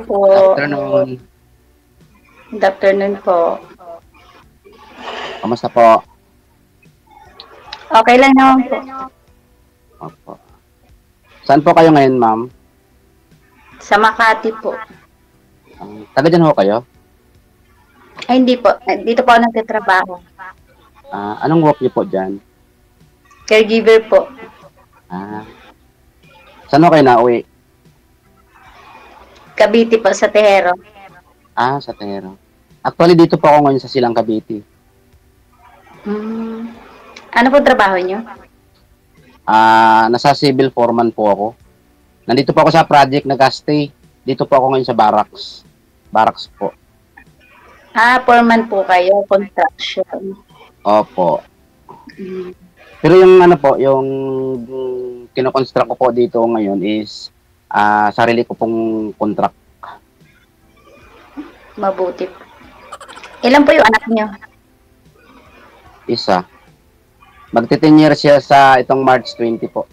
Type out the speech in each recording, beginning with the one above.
po. Afternoon. Good afternoon po. Kamusta po? Okay lang naman po. Opo. Saan po kayo ngayon, ma'am? Sa Makati po. Taga dyan ho kayo? Ay, hindi po. Dito po ako nagtatrabaho. Anong work niyo po dyan? Caregiver po. Saan ho kayo nauwi? Cavite po sa Tehero. Sa Tero. Actually, dito po ako ngayon sa Silang Cavite. Ano po trabaho niyo? Nasa civil foreman po ako. Nandito po ako sa project na stay. Dito po ako ngayon sa barracks. Barracks po. Foreman po kayo. Construction. Opo. Pero yung ano po, yung kinoconstruct ko po dito ngayon is sarili ko pong contract. Mabuti po. Ilan po yung anak niyo? Isa. Magti-10 years siya sa itong March 20 po.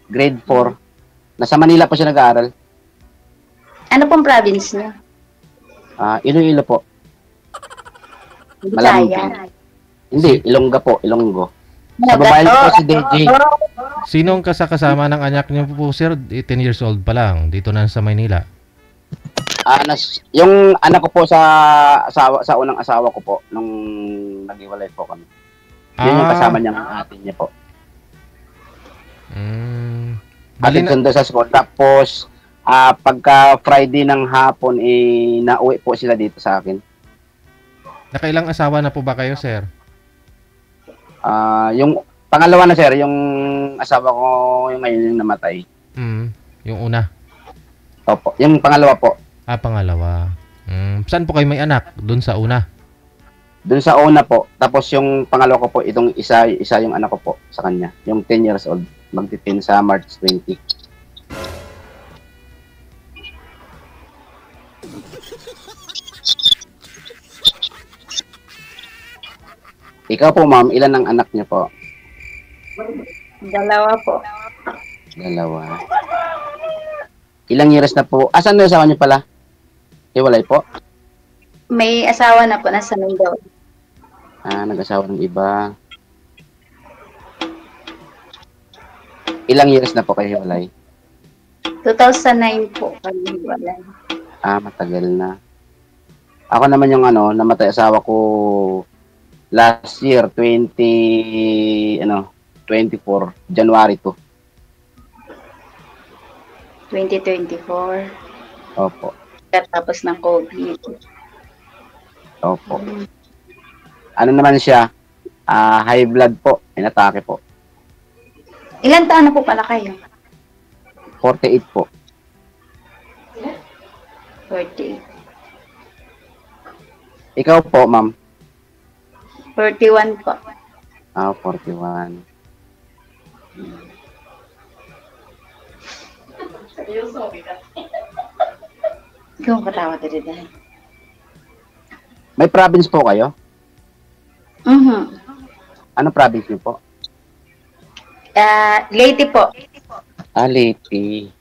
Grade 4. Nasa Manila po siya nag-aaral. Ano pong province niyo? Iloilo po. Bisaya. Hindi, Ilongga po, Ilonggo. Sa babae po si DJ. Sino ang kasama ng anak niyo po, sir? 10 years old pa lang, dito na sa Maynila. Yung anak ko po sa unang asawa ko po, nung nag-iwalay po kami. Yun yung kasama niya ng ate niya po. Bali na, Sundo sa school. Tapos, pagka Friday ng hapon, nauwi po sila dito sa akin. nakailang asawa na po ba kayo, sir? Yung pangalawa na sir, yung asawa ko yung ngayon yung namatay. Yung una? Opo, yung pangalawa po. Pangalawa. Saan po kayo may anak? Doon sa una? Doon sa una po. Tapos yung pangalawa ko po, itong isa yung anak ko po sa kanya. Yung 10 years old. Magti-10 sa March 20. Ikaw po ma'am, ilan ang anak niyo po? Dalawa po. Dalawa. Ilang years na po? Asan na yung asawa niyo pala? Hiwalay po? May asawa na po. Nasa Mindanao. Nag-asawa ng iba. Ilang years na po kayo hiwalay? 2009 po kami wala. Matagal na. Ako naman yung namatay asawa ko last year, 24, January 2. 2024. Opo. Tapos ng COVID. Opo. Ano naman siya? High blood po. Inatake po. Ilan taon na po pala kayo? 48 po. 40. Ikaw po, ma'am? 41 po. 41. Ikaw ang katawa din dahil. May province po kayo? Ano province niyo po? Leyte po. Leyte.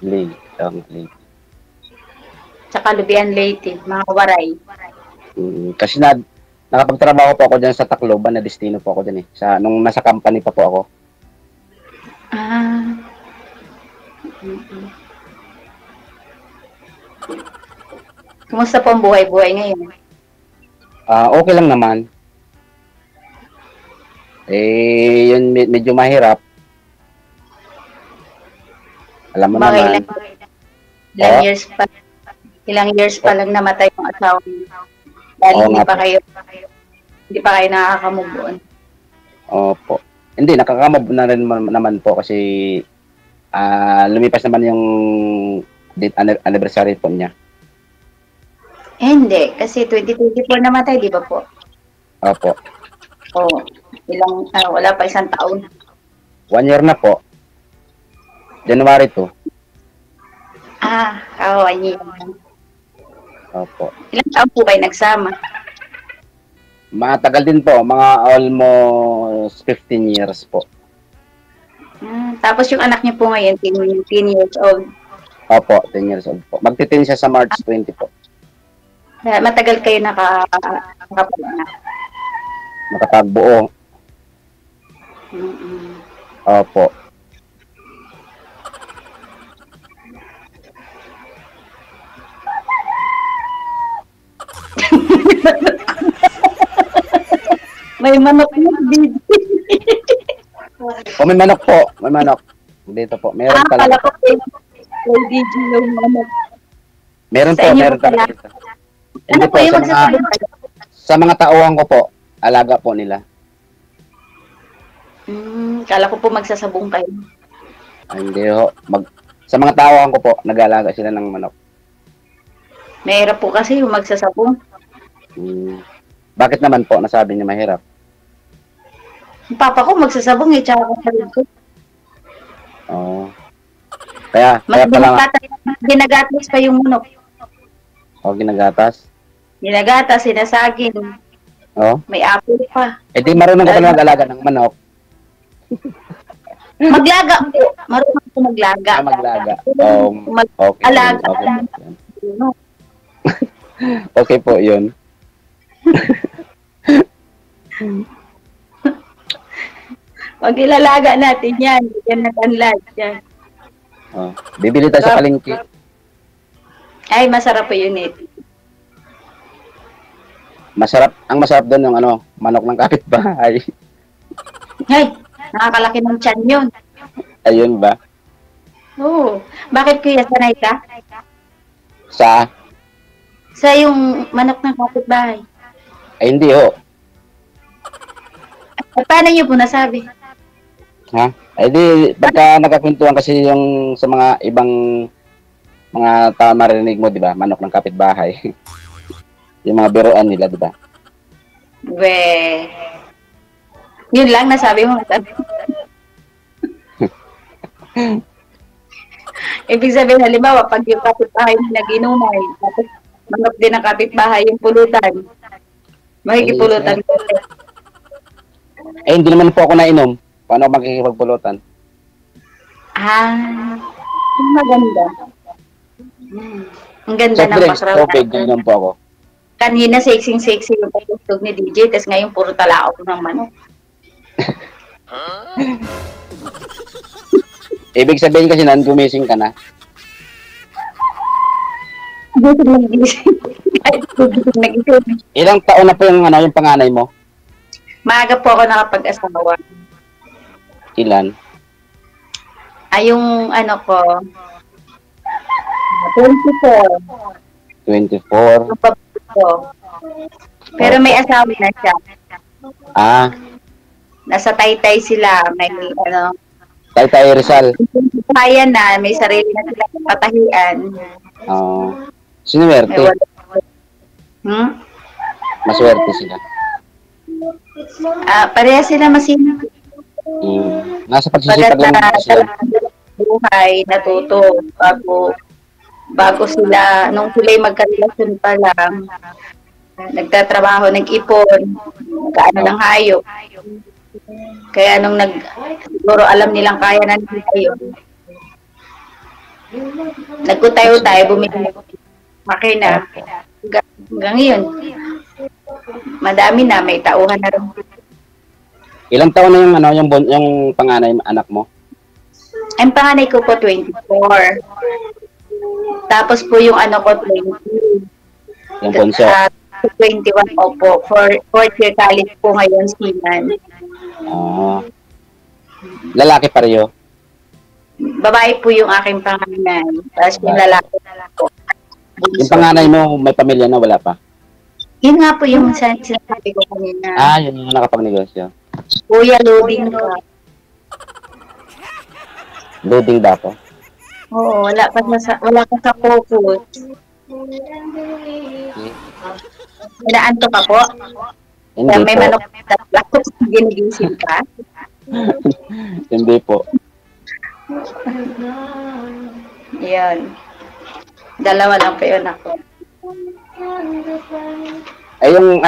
Leyte. Tsaka Lubian Leyte. Mga Waray. Kasi nakapagtrabaho po ako dyan sa Tacloban na destino po ako dyan nung nasa company pa po ako. Kumusta po ang buhay-buhay ngayon? Okay lang naman. Yun medyo mahirap. Alam mo naman. Ilang years pa lang namatay yung asawa niyo. Dahil hindi pa kayo nakaka-move on. Opo. Hindi, nakaka-move na rin naman po kasi lumipas naman yung date anniversary po niya. Hindi, kasi 2024 namatay, di ba po? Opo. Wala pa isang taon. 1 year na po. January 2. 1 year. Opo. Ilang taon po kayo nagsama? Matagal din po, mga almost 15 years po. Tapos yung anak niyo po ngayon, 10 years old. Opo, 10 years old po. Magti-10 siya sa March 20 po. Matagal kayo nakapag-anak. Nakapagbuo. Mm-mm. Opo. May manok na DJ. O, may manok po. May manok. Dito po. Meron Kala talaga. ko kay DJ yung manok. Meron Sa po, inyo meron po pala? talaga dito. Ano Hindi po yung magsasabong kayo? sa mga tauhan ko po, alaga po nila. Kala ko po magsasabong kayo. Ay, hindi ho. Sa mga tauhan ko po, nag-aalaga sila ng manok. Mahirap po kasi yung magsasabong. Bakit naman po nasabi niya mahirap? Yung papa ko magsasabong eh, tsaka kapatid ko. Oo. Kaya Mas pala nga. ginagatas pa yung manok. O, ginagatas. Ginagatas, sinasagin. O. May apple pa. Eh di marunong ka pala mag-alaga ng manok. Maglaga po. Marunong po maglaga. Maglaga. Okay. Alaga. Okay po yun. Pag ilalaga natin yan, yan na tanlad. Yan. Oh. Bibili tayo sa palengke. Ay, masarap po yun eh. Ang masarap doon yung manok ng kapitbahay. Ay, nakakalaki ng tiyan yun. Ayun ba? Oo. Bakit kuya, sanay ka? Sa yung manok ng kapitbahay. Ay, hindi ho. Paano niyo po nasabi? Ha? Ay di, pagka nagkakwentuhan kasi yung sa mga ibang mga marinig mo, di ba? Manok ng kapitbahay. Yung mga biruan nila, di ba? Yun lang nasabi mo. Ibig sabihin, halimbawa, pag yung kapitbahay na nag-inumay, tapos manok din ang kapitbahay yung pulutan, makikipulutan ko. Eh, hindi naman po ako nainom. Paano ako makikipagpulutan? Maganda. Ang ganda Soft ng drinks, background. tubig, nainom po ako. Kanina, sexy yung pagtugtog ni DJ, tapos ngayon puro talaok ng manok. Ibig sabihin kasi nan, gumising ka na. Ilang taon na po yung panganay mo? Maaga po ako nakapag-asawa. Ilan? Yung ko, 24. 24. Yung babae ko. Pero may asawa na siya. Nasa Taytay sila. May Taytay Rizal. Kaya na, may sarili na sila patahian. Sinuwerte. Maswerte sila. Pareha sila masinag. Nasa pagsisipag lang sila. Buhay, natuto. Bago sila, nung sila'y magkarelasyon pa lang, nagtatrabaho, nag-ipon, nag-ano ng hayop. Kaya nung siguro alam nilang kaya na nila yun, nagkutayo-tayo, bumili ng makina. Hanggang yun. Madami na, may tauhan na rin. Ilang taon na yung panganay anak mo? Ang panganay ko po 24. Tapos po yung ko 20. Yung bunso? 21 po. Fourth year college po ngayon, Sinan. Lalaki pareho? Babae po yung aking panganay. Tapos yung lalaki po. Yung panganay mo, may pamilya na, wala pa? Yun nga po yung sinasabi ko kanina. Yun yung nakapagnegosyo. Kuya, loading ka. Loading ba ako? Oo, wala pa sa focus. Inaanto ka po? Hindi may po. manok na tapos ginigising ka? Hindi po. Yan. Dalawa lang po yun ako. Ay, yung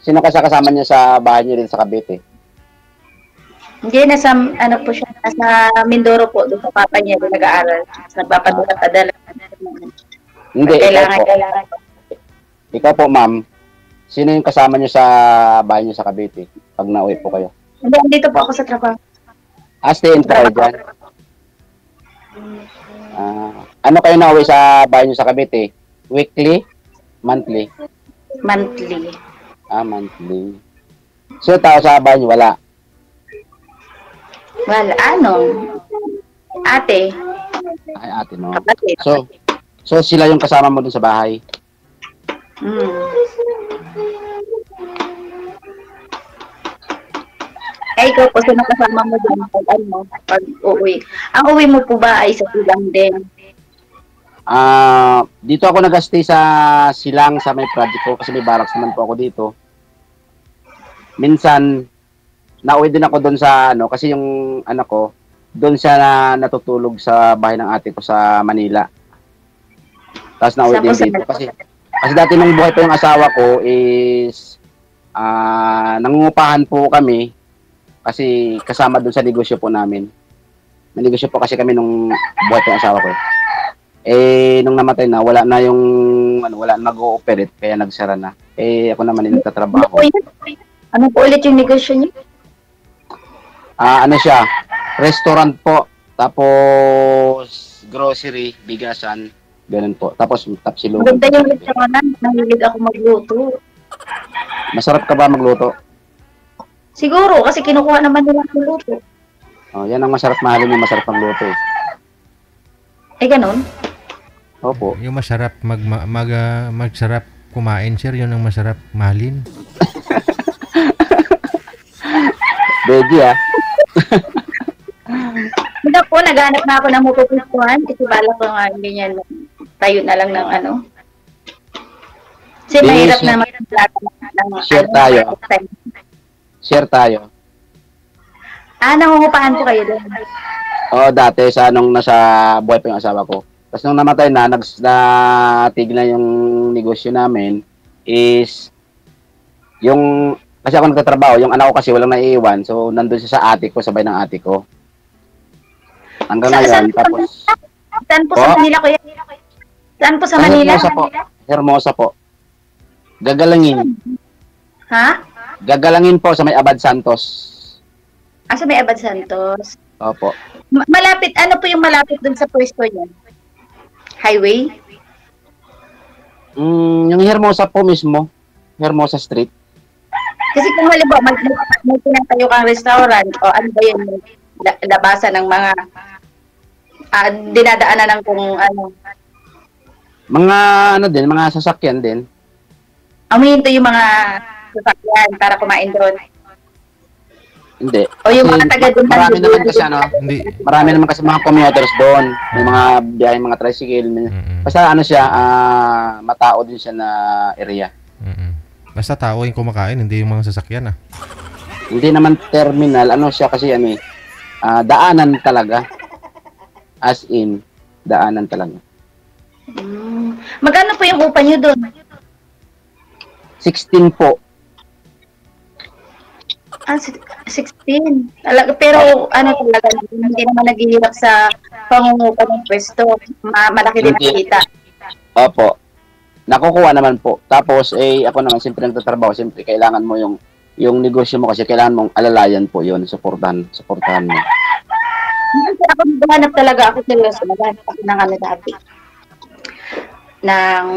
sino kasama niya sa bahay niyo rin sa Cavite? Hindi, nasa po siya, nasa Mindoro po, doon sa papa niya, doon nag-aaral. Nagpapadala-padala Hindi, Kailangan, kailangan. ikaw po, ma'am. Sino yung kasama nyo sa bahay nyo sa Cavite pag nauwi po kayo? Hindi, andito po ako sa trabaho. Stay in po kayo dyan. Ano kayo nauwi sa bahay nyo sa Cavite? Weekly? Monthly? Monthly. Monthly. So, tao sa bahay nyo, wala? Well, ano? Ate. Ay, ate, no? Kapatid. So sila yung kasama mo dun sa bahay? Mm. Ikaw po, sino kasama mo dun pag uwi? Ang uwi mo po ba ay sa Silang din? Dito ako nag-stay sa Silang sa may project ko kasi may barracks naman po ako dito. Minsan, nauwi din ako doon sa kasi yung anak ko, doon siya natutulog sa bahay ng ate ko sa Manila. Tapos nauwi din dito. Kasi dati nung buhay pa yung asawa ko is nangungupahan po kami kasi kasama doon sa negosyo po namin. Nanegosyo po kasi kami nung buhay pa yung asawa ko. Nung namatay na, wala na yung wala na mag-ooperate kaya nagsara na. Ako naman yung nagtatrabaho. Ano po ulit yung negosyo niyo? Ano siya? Restaurant po. Tapos grocery, bigasan, ganun po. Tapos tapsilog. Maganda yung restaurant. Nahilig ako magluto. Masarap ka ba magluto? Siguro, kasi kinukuha naman nila ang luto. Yan ang masarap mahalin yung masarap magluto. Ganun? Opo. Yung masarap magsarap kumain, sir, yun ang masarap mahalin. Baby, Hindi po, naghanap na ako ng mapupustuhan kasi bala ko nga ganyan, tayo na lang ng Kasi mahirap na magplato ng Share tayo. Share tayo. Nangungupahan ko kayo doon. Dati sa nung nasa buhay pa yung asawa ko. Tapos nung namatay na, natigil na yung negosyo namin is yung kasi ako nagtatrabaho, yung anak ko kasi walang naiiwan. So, nandun siya sa ate ko, sabay ng ate ko. Hanggang ngayon, tapos... Saan po sa Manila, kuya? Saan po sa Manila? Hermosa po. Hermosa po. Gagalangin. Ha? Gagalangin po sa may Abad Santos. Sa may Abad Santos. Opo. Malapit, ano po yung malapit dun sa pwesto niya? Highway? Yung Hermosa po mismo. Hermosa Street. Kasi kung halimbawa, may pinatayo kang restaurant, o ano ba yun, labasan ng mga dinadaanan ng kung ano. Mga mga sasakyan din. Amuhinto yung mga sasakyan para kumain doon. Hindi. O yung mga taga doon. Marami naman kasi Hindi. marami naman kasi mga commuters doon. May mga biyahe, mga tricycle. Basta siya, matao din siya na area. Basta tao yung kumakain, hindi yung mga sasakyan Hindi naman terminal, siya kasi daanan talaga. As in, daanan talaga. Magkano po yung upa niyo doon? 16 po. 16. Talaga, pero talaga, hindi naman naghihirap sa pangungupa ng pwesto. Malaki din ang kita. Opo. Nakukuha naman po. Tapos, ako naman, siyempre nagtatrabaho. Siyempre, kailangan mo yung negosyo mo kasi kailangan mong alalayan po yun. Supportahan mo. Kasi ako naghanap talaga ako seryoso. Naghanap ako ng dati. Ng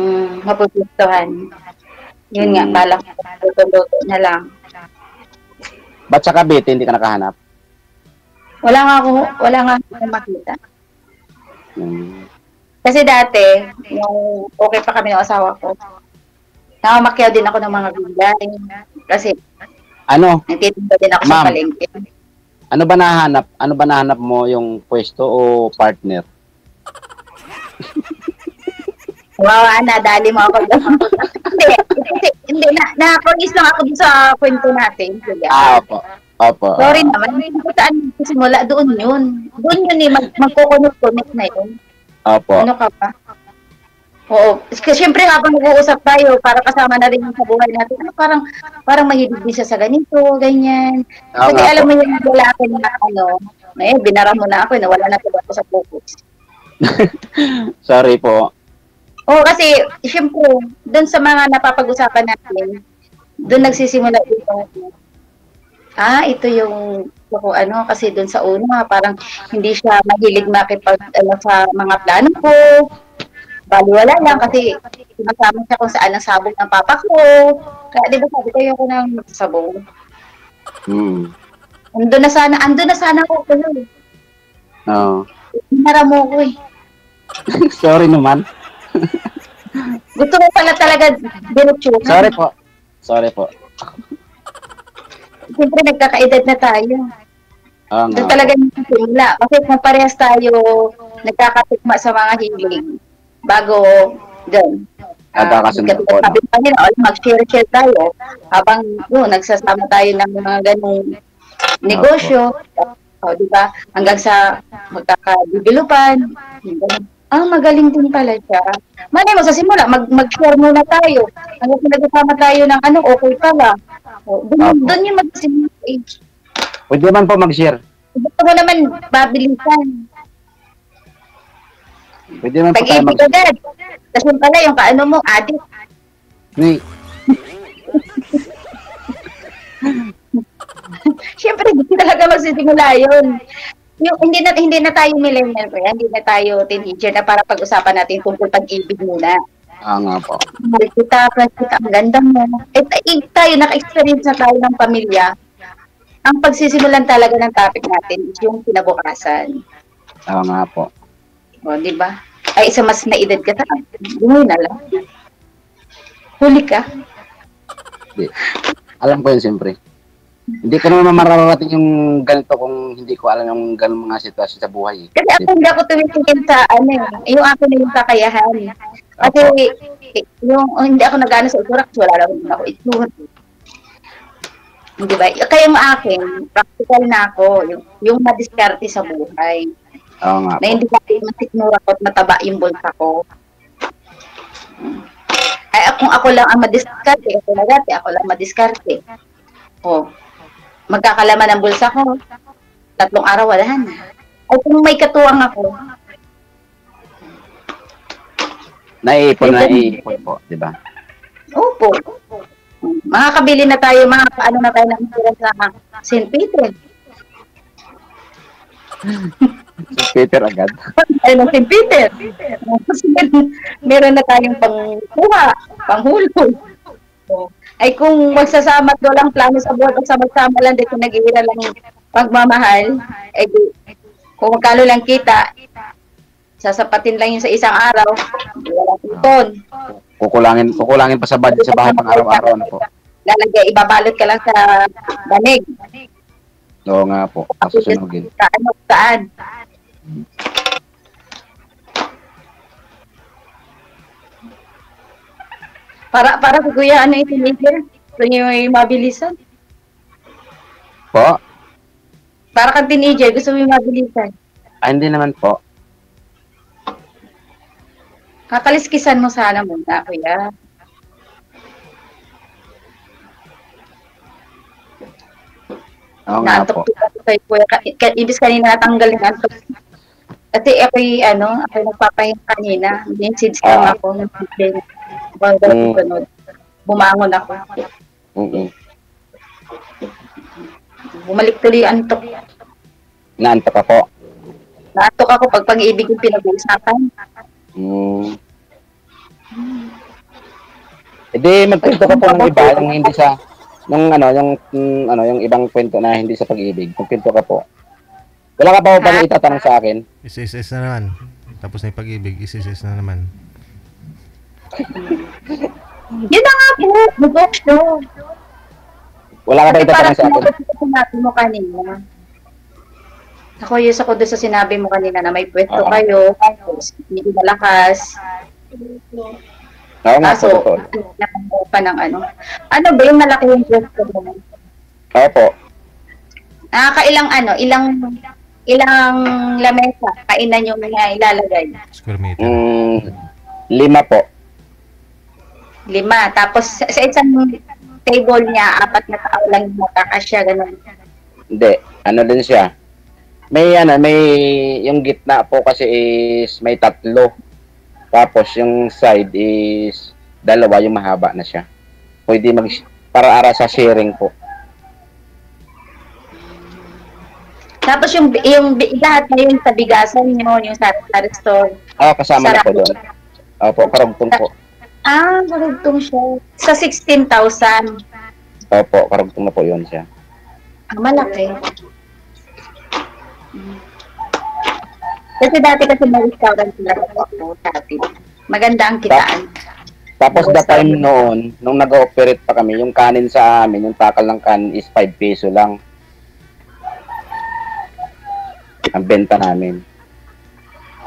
mapupustuhan. Yun nga, balak ko luto na lang. Ba't sa Cavite, hindi ka nakahanap? Wala nga ako makita. Kasi dati, yung okay pa kami ng asawa ko, nakamakyaw din ako ng mga gulay. Kasi, nagtitinda din ako sa palengke. Ano ba nahanap mo yung pwesto o partner? Wow, nadali mo ako doon. hindi, nakakagis lang ako dun sa kwento natin. Opo. Sorry naman, hindi ko saan simula, doon yun. Doon yun magkukonect na yun. Opo. Ano ka ba? Oo. Kasi syempre habang nag-uusap tayo, para kasama na rin yung sa buhay natin, parang mahilig din siya sa ganito, ganyan. Kasi alam mo yung lalaki na binara mo na ako, nawala na tuloy ako sa focus. Sorry po. Oo, kasi siyempre, doon sa mga napapag-usapan natin, doon nagsisimula ito. Ito yung kung ano, kasi doon sa una, parang hindi siya mahilig makipag ano, sa mga plano ko. Baliwala lang kasi sumasama siya kung saan ang sabog ng papa ko. Kaya di ba sabi ko, ayoko nang magsabong. Hmm. Andun na sana ako ko yun. Oo. Hinara mo ko eh. Sorry naman. Gusto ko pala talaga diretsuhan. Sorry po. Siyempre nagkakaedad na tayo. Oo Doon nga talaga po. yung simula. Kasi kung parehas tayo nagkakatikma sa mga hiling bago doon. Nagkakasundo po, no? Sabi pa nila, mag-share-share tayo habang nagsasama tayo ng mga ganong negosyo. Di ba? Hanggang sa magkakadevelopan. Magaling din pala siya. Malay mo, sa simula, mag-share muna tayo. Hanggang sa nagkasama tayo ng okay pala. Doon yung mag-simula. Pwede man po mag-share. Gusto mo naman babilisan. Pwede man po tayo Pag-ibig agad. Kasi pala yung kaano mo, adik. Ni. Siyempre, hindi talaga magsisimula yun. Yung, hindi na tayo millennial, hindi na tayo teenager na para pag-usapan natin tungkol pag-ibig muna. Nga po. Kita, ang ganda mo. Tayo, naka-experience na tayo ng pamilya. Ang pagsisimulan talaga ng topic natin is yung kinabukasan. Nga po. Di ba? Ay, isa mas na edad ka sa gawin na lang. Huli ka. Hindi. Alam ko yun, siyempre. Hindi ko naman mararating yung ganito kung hindi ko alam yung ganung mga sitwasyon sa buhay. Kasi hindi ako tumitingin sa yung akin na yung kakayahan. Kasi yung hindi ako nag-ano sa itsura, wala lang din ako itsura. Di ba? Kaya yung akin, practical na ako, yung madiskarte sa buhay. Oo nga po. Na hindi kasi masikmura ko at mataba yung bulsa ko. Ay, kung ako lang ang madiskarte, ako lang madiskarte. Magkakalaman ang bulsa ko. 3 araw, wala na. Ay, kung may katuwang ako. Naiipon po, di ba? Opo. Makakabili na tayo, ano na tayo ng sa St. Peter. St. Peter agad. Ay, ng St. Peter. Meron na tayong pangkuha, panghulog. Ay kung magsasama to lang plano sa buwan o sama-sama lang dito nag-iira lang pagmamahal, ay kung magkano lang kita, sasapatin lang yun sa isang araw, wala ipon. Kukulangin pa sa budget sa bahay pang araw-araw na po. Lalagay, ibabalot ka lang sa banig. Oo nga po, masusunugin. Saan? Para si Kuya, ano yung teenager? Gusto niyo yung mabilisan? Po? Para kang teenager, gusto mo yung mabilisan? Hindi naman po. Kakaliskisan mo sana muna, Kuya. Oo nga po. Naantok ko kay Kuya. Ibis kanina natanggal yung antok. Kasi ako'y nagpapahinga kanina. Message lang ako. Bumangon ako. Bumalik tuloy yung antok. Naantok ka po? Naantok ako pag pag-ibig yung pinag-uusapan. Magkwento ka po ng iba, yung hindi sa yung ibang kwento na hindi sa pag-ibig. Magkwento ka po. Wala ka pa pang itatanong sa akin? Is na naman. Tapos na yung pag-ibig, is na naman. Yun na nga po, negosyo. Wala ka pa itatanong sa akin? Sinabi mo kanina. Ako doon sa sinabi mo kanina na may pwesto kayo, hindi malakas. Oo nga po, totoo. Pa ng ano. Ano ba yung malaki yung pwesto mo? Opo. Ilang lamesa, kainan yung ilalagay? Square meter. 5 po. 5. Tapos sa isang table niya, 4 na tao lang yung makakasya, gano'n. Hindi. Ano din siya? May yung gitna po kasi is may 3. Tapos yung side is dalawa, yung mahaba na siya. Pwede para sa sharing po. Tapos yung lahat na yun sa bigasan nyo, yung sa store. Kasama na po doon. Opo, karugtong po. Karugtong siya. Sa 16,000. Opo, karugtong na po yun siya. Malaki. Kasi dati may restaurant talaga ako dati. Maganda ang kitaan. Tapos that time noon, nung nag-ooperate pa kami, yung kanin sa amin, yung takal ng kanin is 5 peso lang. Ang benta namin.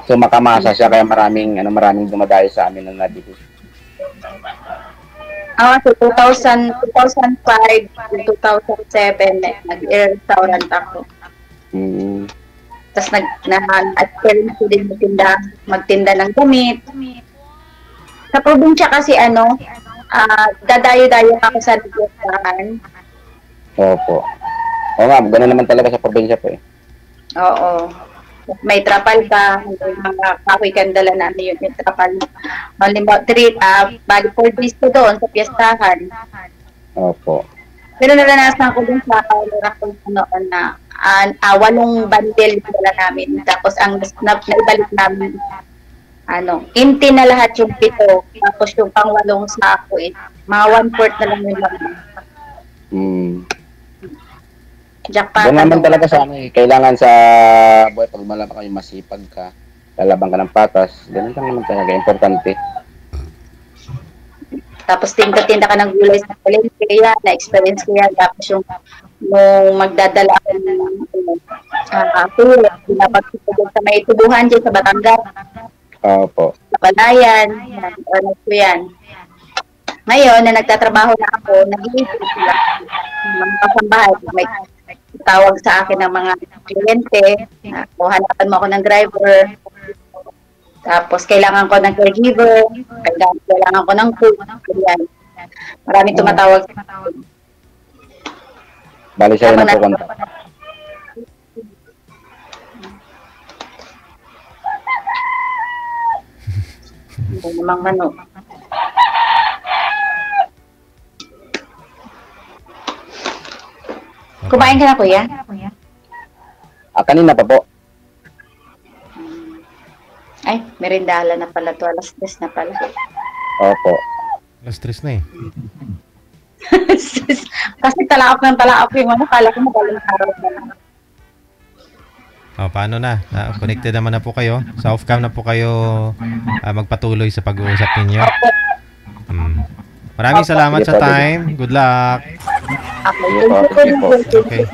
So makamasa siya kaya maraming dumadayo sa amin na nabili. So 2005 to 2007 nag-restaurant ako. Tapos nag-experience din magtinda ng gamit. Sa probinsya kasi dadayo-dayo ako sa restaurant. Opo. Oo nga, gano'n naman talaga sa probinsya po eh. Oo. May trapal ka, may mga kahoy kandala namin yun, may trapal. Bali 4 days ko doon sa piyestahan. Opo. Pero naranasan ko dun sa noon na 8 bundle dala namin. Tapos ang naibalik namin, empty na lahat yung 7. Tapos yung pang-8 sako mga 1/4 na lang yung laman. Jackpot. Doon naman talaga sa kailangan sa buhay pag malaman kayo masipag ka, lalabang ka ng patas, ganun lang naman talaga, importante. Tapos tinda ka ng gulay sa palengke, na-experience ko yan. Tapos yung magdadala ako ng tulad, pinapagsipagan sa may tubuhan dyan sa Batangas. Opo. Sa Palayan, ko yan. Ngayon, na nagtatrabaho na ako, nag-iisip sila ng mga kasambahay. May tawag sa akin ng mga kliyente, hanapan mo ako ng driver, tapos kailangan ko ng caregiver, kailangan ko ng cook, yan. Maraming tumatawag. Bali sa'yo na po kontak. Hindi namang manok. Kumain ka na, kuya? Kanina pa po. Ay, merindala na pala to. 3:00 na pala. Opo. 3:00 na eh. Kasi talaak yung kala ko magaling araw na. Paano na? Connected naman na po kayo. Sa off-cam na po kayo magpatuloy sa pag-uusap ninyo. Maraming salamat sa time. Good luck. Okay. Okay.